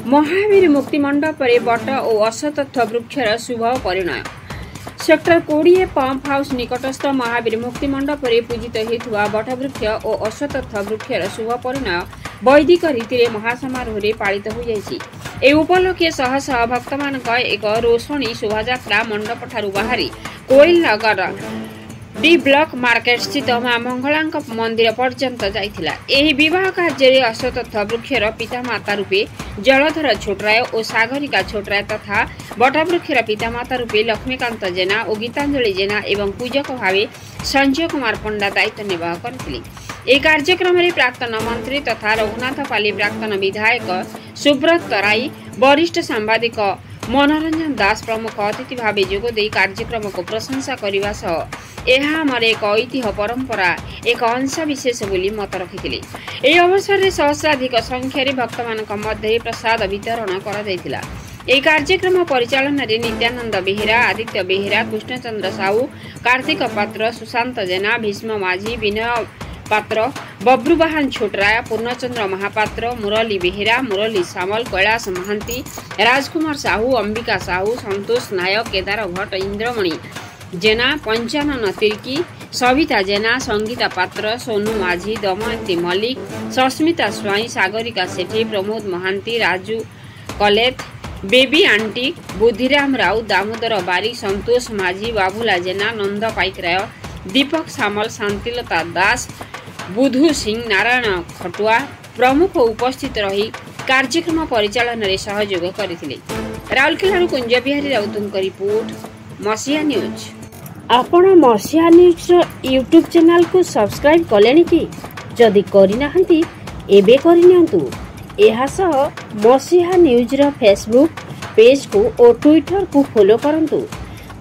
महावीर मुक्ति मंडप बट और अश्वत्थ वृक्षर शुभ परिणय। सेक्टर 20 पंप हाउस निकटस्थ महावीर मुक्ति मंडप पूजित होता बटवृक्ष और अश्वत्थ वृक्षर शुभ परिणय वैदिक रीति महासमारोह पालित हो जाए। उपलक्षे शह शह भक्त मान एक रोषणी शोभायात्रा मंडप ठारू बाहरी कोइल नगर डी ब्लॉक मार्केट स्थित मां मंगला मंदिर पर्यंत जाइथिला। एही विवाह कार्य अश्वत्थ वृक्षर पितामाता रूपे जलधर छोटराय और सागरिका छोटराय तथा बटवृक्षर पितामाता रूपे लक्ष्मीकांत जेना और गीतांजलि जेना एवं पूजक भावे संजय कुमार पंडा दायित्व निर्वाह करथिले। ए कार्यक्रम में प्राक्तन मंत्री तथा रघुनाथपाली प्राक्तन विधायक सुब्रत तराई वरिष्ठ सांबादिक मनोरंजन दास प्रमुख अतिथि भाव जोगदे कार्यक्रम को प्रशंसा करने सह यह आमर एक ऐतिह्य परंपरा एक अंश विशेष बोली मत रखिथिले। एही अवसर में सहस्राधिक संख्यार भक्त मानक मध्य प्रसाद वितरण करा। यह कार्यक्रम परिचालन में नित्यानंद बेहेरा, आदित्य बेहेरा, कृष्णचंद्र साहू, कार्तिक पात्र, सुशांत जेना, भीष्म माझी, विनय पात्र, बब्रुवाहन छोटराय, पूर्णचंद्र महापात्र, मुरली बेहेरा, मुरली सामल, कैलाश महांती, राजकुमार साहू, अंबिका साहू, संतोष नायक, केदार भट्ट, इंद्रमणि जेना, पंचानन तिर्की, सविता जेना, संगीता पात्र, सोनू माझी, दमयंती मल्लिक, सस्मिता स्वाई, सागरिका सेठी, प्रमोद महांती, राजू कलेथ, बेबी आंटी, बुद्धिराम राउत, दामोदर बारिक, संतोष माझी, बाबुला जेना, नंद पाइकराय, दीपक सामल, शांतिलता दास, बुधु सिंह, नारायण खटुआ प्रमुख उपस्थित रही कार्यक्रम परिचालन में सहयोग करथिले। Rourkela Kunj Bihari राउतଙ୍କ report मसिया news. आपण मसिया न्यूज यूट्यूब चैनल को सब्सक्राइब कलेनि कि जदि करिना हंती एबे करिनियंतु। एहा सह मसिया न्यूज रो फेसबुक पेज को और ट्विटर को फॉलो करंतु।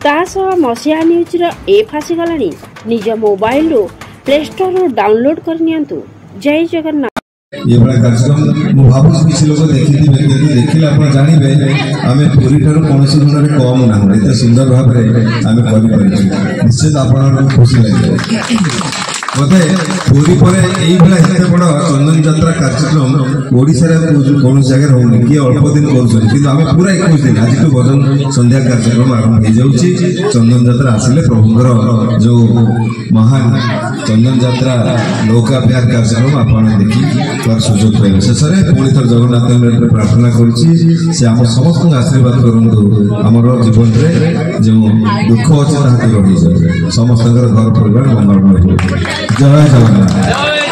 तासह मसिया न्यूज रो ऐप आसी गलानी निज मोबाइल रो प्ले स्टोर रो डाउनलोड करनियंतु। जय जगन्नाथ। ये बड़ा कार्यक्रम मु भाबुस किसी लोग देखिले आपण जानिबे आमे पूरी ठारो कोनसी गुणरे कम ना एते सुंदर भाव रे आमे करि पारि निश्चित आपण खुशी लागे। मते पूरी पर एई भला एते बड़ चंदन यात्रा कार्यक्रम ओडिसा रे कोन जगह होनी कि अल्प दिन करछन किंतु आमे पूरा 21 दिन आज तो भजन संध्या कार्यक्रम आरंभ हो जाउची। चंदन यात्रा आसिले प्रभुंकर जो महान चंदन यात्रा नौका विहार कार्यक्रम आपण देखि पर सुजोग पाइबे। शेषरे पुणी थर जगन्नाथ मंदिर प्रार्थना करछि से हम समस्त आशीर्वाद करंतु हमर जीवन रे जो दुख अछि ताहा दूर हो जाए समस्त घर परिवार मंगलमय हो। जय जगन्नाथ।